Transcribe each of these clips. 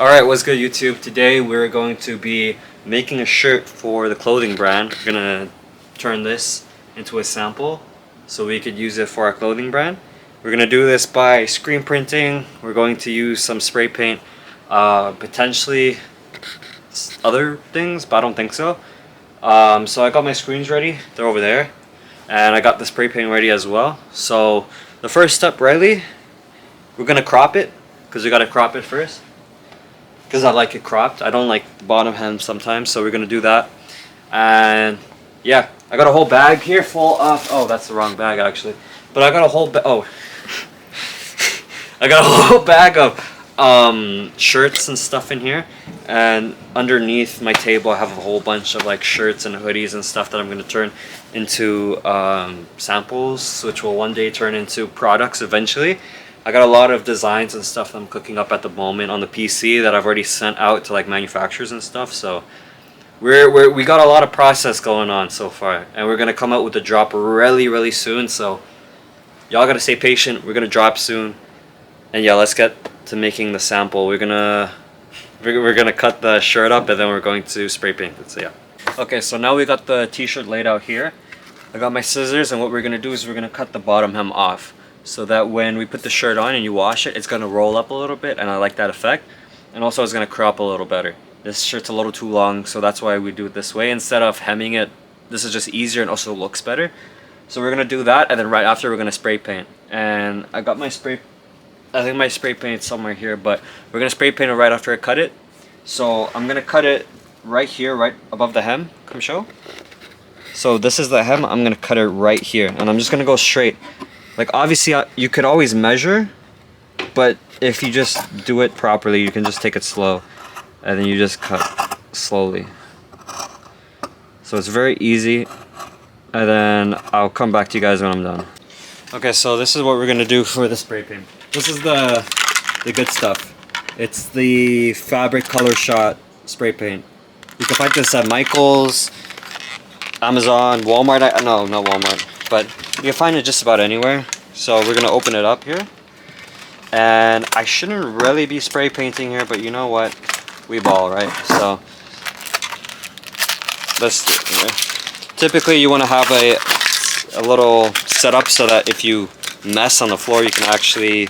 Alright, what's good YouTube? Today we're going to be making a shirt for the clothing brand. We're gonna turn this into a sample so we could use it for our clothing brand. We're gonna do this by screen printing. We're going to use some spray paint, potentially other things, but I don't think so. So I got my screens ready, they're over there, and I got the spray paint ready as well. So the first step, Riley, we're gonna crop it, because we gotta crop it first. Because I like it cropped. I don't like the bottom hem sometimes, so we're gonna do that. And yeah, I got a whole bag here full of, oh, that's the wrong bag actually. But I got a whole I got a whole bag of shirts and stuff in here. And underneath my table I have a whole bunch of like shirts and hoodies and stuff that I'm gonna turn into samples, which will one day turn into products eventually. I got a lot of designs and stuff that I'm cooking up at the moment on the PC that I've already sent out to like manufacturers and stuff. So we got a lot of process going on so far, and we're gonna come out with a drop really soon. So y'all gotta stay patient. We're gonna drop soon, and yeah, let's get to making the sample. We're gonna cut the shirt up, and then we're going to spray paint it. So yeah. Okay, so now we got the t-shirt laid out here. I got my scissors, and what we're gonna do is we're gonna cut the bottom hem off, so that when we put the shirt on and you wash it, it's gonna roll up a little bit, and I like that effect. And also it's gonna crop a little better. This shirt's a little too long, so that's why we do it this way instead of hemming it. This is just easier and also looks better. So we're gonna do that, and then right after we're gonna spray paint. And I got my spray, I think my spray paint's somewhere here, but we're gonna spray paint it right after I cut it. So I'm gonna cut it right here, right above the hem. Come show. So this is the hem. I'm gonna cut it right here, and I'm just gonna go straight. Like obviously you could always measure, but if you just do it properly, you can just take it slow, and then you just cut slowly. So it's very easy, and then I'll come back to you guys when I'm done. Okay, so this is what we're gonna do for the spray paint. This is the good stuff. It's the Fabric Color Shot spray paint. You can find this at Michael's, Amazon, Walmart. No, not Walmart, but you can find it just about anywhere. So we're gonna open it up here, and I shouldn't really be spray painting here, but you know what, we ball, right? So typically you want to have a little setup so that if you mess on the floor, you can actually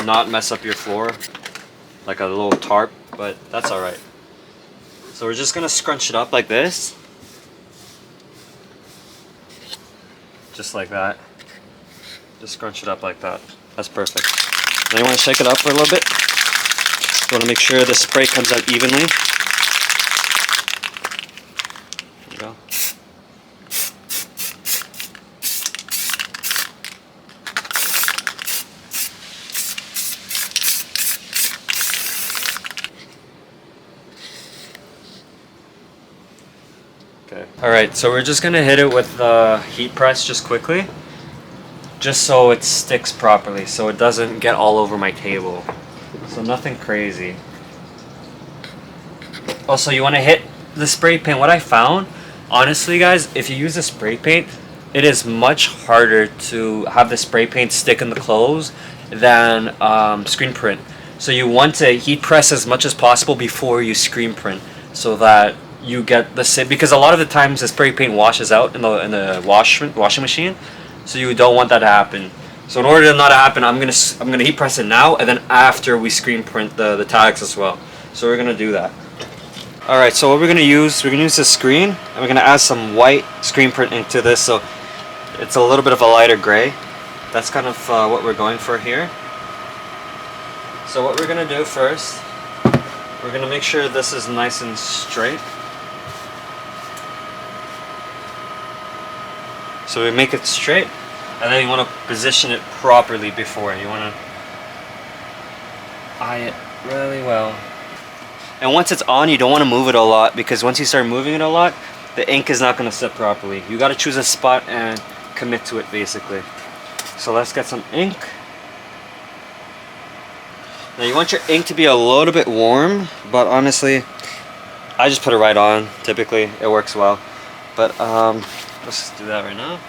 not mess up your floor, like a little tarp, but that's all right. So we're just gonna scrunch it up like this. Just like that. Just scrunch it up like that. That's perfect. Then you want to shake it up for a little bit. You want to make sure the spray comes out evenly. There you go. Okay. Alright, so we're just going to hit it with the heat press just quickly. Just so it sticks properly, so it doesn't get all over my table. So nothing crazy. Also, you want to hit the spray paint. What I found, honestly guys, if you use the spray paint, it is much harder to have the spray paint stick in the clothes than screen print. So you want to heat press as much as possible before you screen print, so that you get the same, because a lot of the times the spray paint washes out in the washing machine. So you don't want that to happen. So in order to not happen, I'm gonna heat press it now, and then after we screen print the tags as well. So we're gonna do that. All right. So what we're gonna use the screen, and we're gonna add some white screen print into this, so it's a little bit of a lighter gray. That's kind of what we're going for here. So what we're gonna do first, we're gonna make sure this is nice and straight. So we make it straight, and then you want to position it properly before. You want to eye it really well. And once it's on, you don't want to move it a lot, because once you start moving it a lot, the ink is not going to sit properly. You got to choose a spot and commit to it basically. So let's get some ink. Now you want your ink to be a little bit warm, but honestly, I just put it right on. Typically, it works well. But let's just do that right now.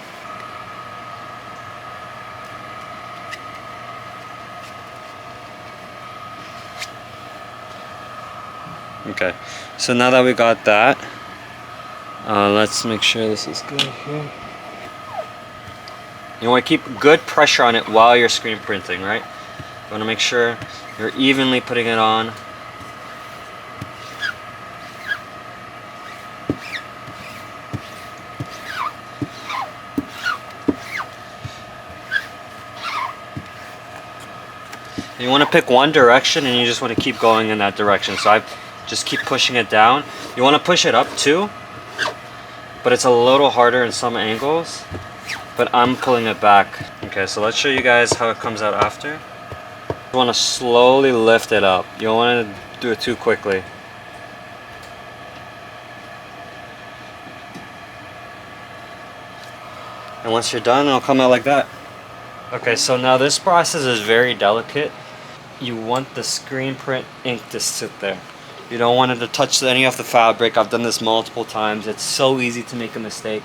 Okay, so now that we got that, let's make sure this is good here. You want to keep good pressure on it while you're screen printing, right? You want to make sure you're evenly putting it on. You want to pick one direction and you just want to keep going in that direction. So I just keep pushing it down. You want to push it up too, but it's a little harder in some angles. But I'm pulling it back. Okay, so let's show you guys how it comes out after. You want to slowly lift it up. You don't want to do it too quickly. And once you're done, it'll come out like that. Okay, so now this process is very delicate. You want the screen print ink to sit there. You don't want it to touch any of the fabric. I've done this multiple times. It's so easy to make a mistake.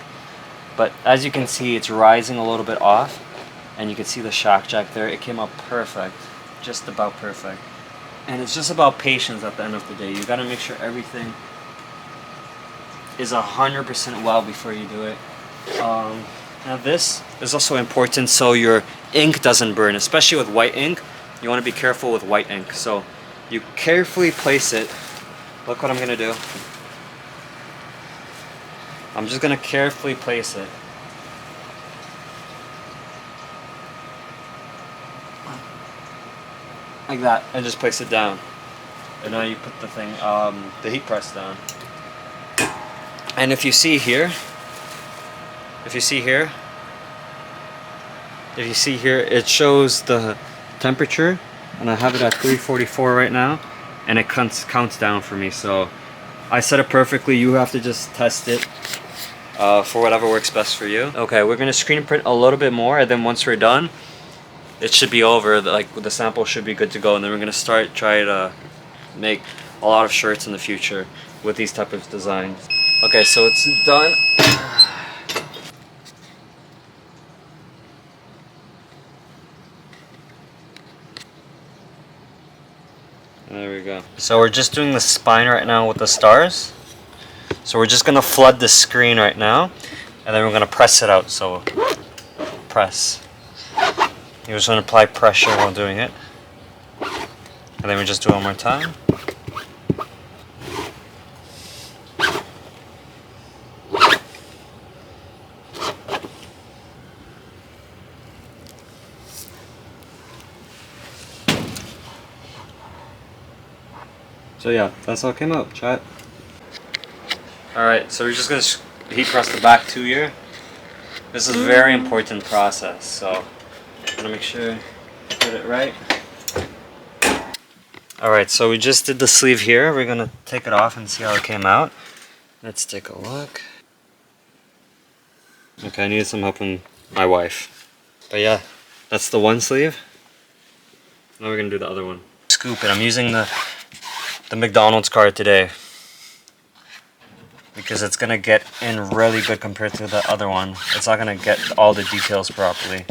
But as you can see, it's rising a little bit off. And you can see the Shakjac there. It came out perfect. Just about perfect. And it's just about patience at the end of the day. You gotta make sure everything is 100% well before you do it. Now this is also important so your ink doesn't burn, especially with white ink. You want to be careful with white ink. So you carefully place it. Look what I'm gonna do. I'm just gonna carefully place it. Like that, and just place it down. And now you put the thing, the heat press down. And if you see here, it shows the temperature, and I have it at 344 right now, and it counts down for me. So I set it perfectly. You have to just test it for whatever works best for you. Okay, we're gonna screen print a little bit more, and then once we're done, it should be over. Like the sample should be good to go, and then we're gonna try to make a lot of shirts in the future with these type of designs. Okay, so it's done. There we go. So we're just doing the spine right now with the stars. So we're just gonna flood the screen right now, and then we're gonna press it out. So press. You just want to apply pressure while doing it. And then we just do it one more time. So yeah, that's how it came out, chat. Alright, so we're just going to heat press the back too here. This is a very important process, so I'm going to make sure you get it right. Alright, so we just did the sleeve here. We're going to take it off and see how it came out. Let's take a look. Okay, I needed some help from my wife. But yeah, that's the one sleeve. Now we're going to do the other one. Scoop it. I'm using the McDonald's card today because it's gonna get in really good compared to the other one. It's not gonna get all the details properly.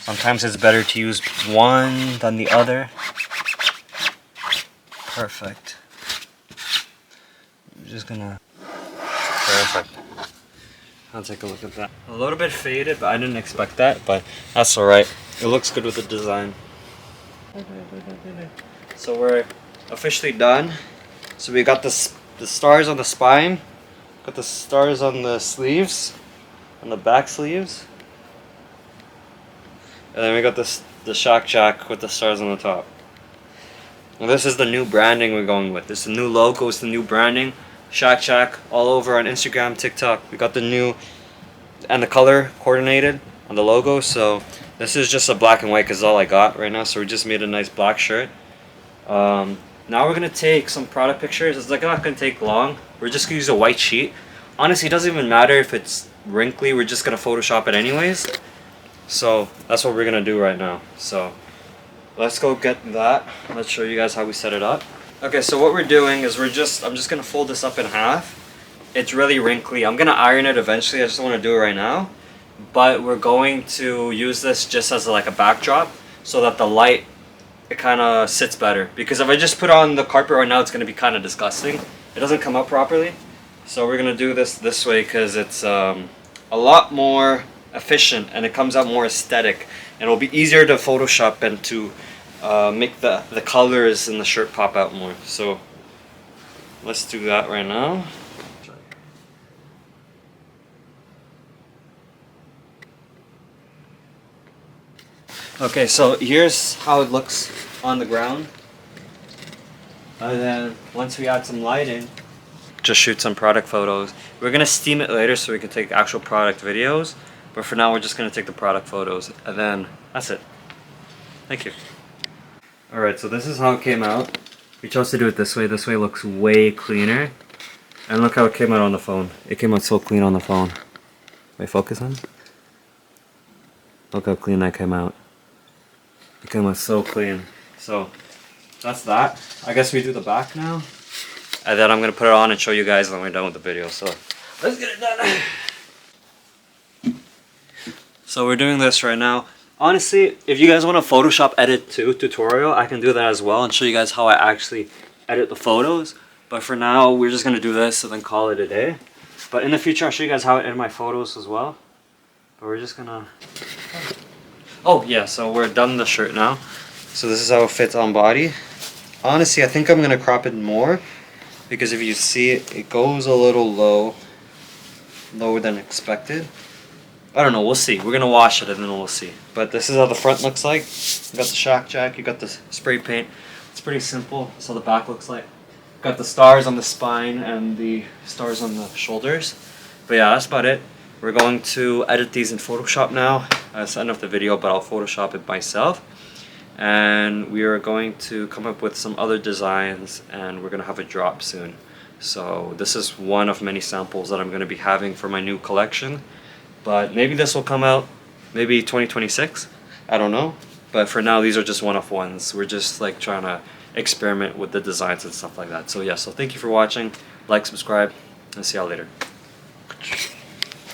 Sometimes it's better to use one than the other. Perfect. I'm just gonna... Perfect. I'll take a look at that. A little bit faded, but I didn't expect that, but that's alright. It looks good with the design. So we're officially done. So we got the stars on the spine, got the stars on the sleeves, on the back sleeves, and then we got the Shakjac with the stars on the top. And this is the new branding we're going with. This is the new logo, it's the new branding. Shakjac all over on Instagram, TikTok. We got the new and the color coordinated on the logo. So this is just a black and white because all I got right now. So we just made a nice black shirt. Now we're gonna take some product pictures. It's like not gonna take long. We're just gonna use a white sheet. Honestly, it doesn't even matter if it's wrinkly. We're just gonna Photoshop it anyways. So that's what we're gonna do right now. So let's go get that. Let's show you guys how we set it up. Okay, so what we're doing is I'm just gonna fold this up in half. It's really wrinkly. I'm gonna iron it eventually. I just want to do it right now. But we're going to use this just as like a backdrop so that the light it kind of sits better. Because if I just put it on the carpet right now, it's going to be kind of disgusting. It doesn't come up properly. So we're going to do this way because it's a lot more efficient and it comes out more aesthetic. And it'll be easier to Photoshop and to make the colors in the shirt pop out more. So let's do that right now. Okay, so here's how it looks on the ground. And then once we add some lighting, just shoot some product photos. We're gonna steam it later so we can take actual product videos. But for now, we're just gonna take the product photos, and then that's it. Thank you. All right, so this is how it came out. We chose to do it this way. This way looks way cleaner. And look how it came out on the phone. It came out so clean on the phone. Wait, focus on. Look how clean that came out. It came out so clean. So that's that. I guess we do the back now. And then I'm gonna put it on and show you guys when we're done with the video. So let's get it done. So we're doing this right now. Honestly, if you guys want a Photoshop edit too tutorial, I can do that as well and show you guys how I actually edit the photos. But for now, we're just gonna do this and then call it a day. But in the future, I'll show you guys how I edit my photos as well. But we're just gonna... Oh yeah, so we're done the shirt now. So this is how it fits on body. Honestly, I think I'm gonna crop it more because if you see it, it goes a little lower than expected. I don't know, we'll see. We're gonna wash it and then we'll see. But this is how the front looks like. You got the Shakjac, you got the spray paint. It's pretty simple. That's how the back looks like. Got the stars on the spine and the stars on the shoulders. But yeah, that's about it. We're going to edit these in Photoshop now. That's the end of the video, but I'll Photoshop it myself. And we are going to come up with some other designs and we're going to have a drop soon. So this is one of many samples that I'm going to be having for my new collection. But maybe this will come out maybe 2026. I don't know. But for now, these are just one-off ones. We're just like trying to experiment with the designs and stuff like that. So yeah, so thank you for watching. Like, subscribe, and see y'all later.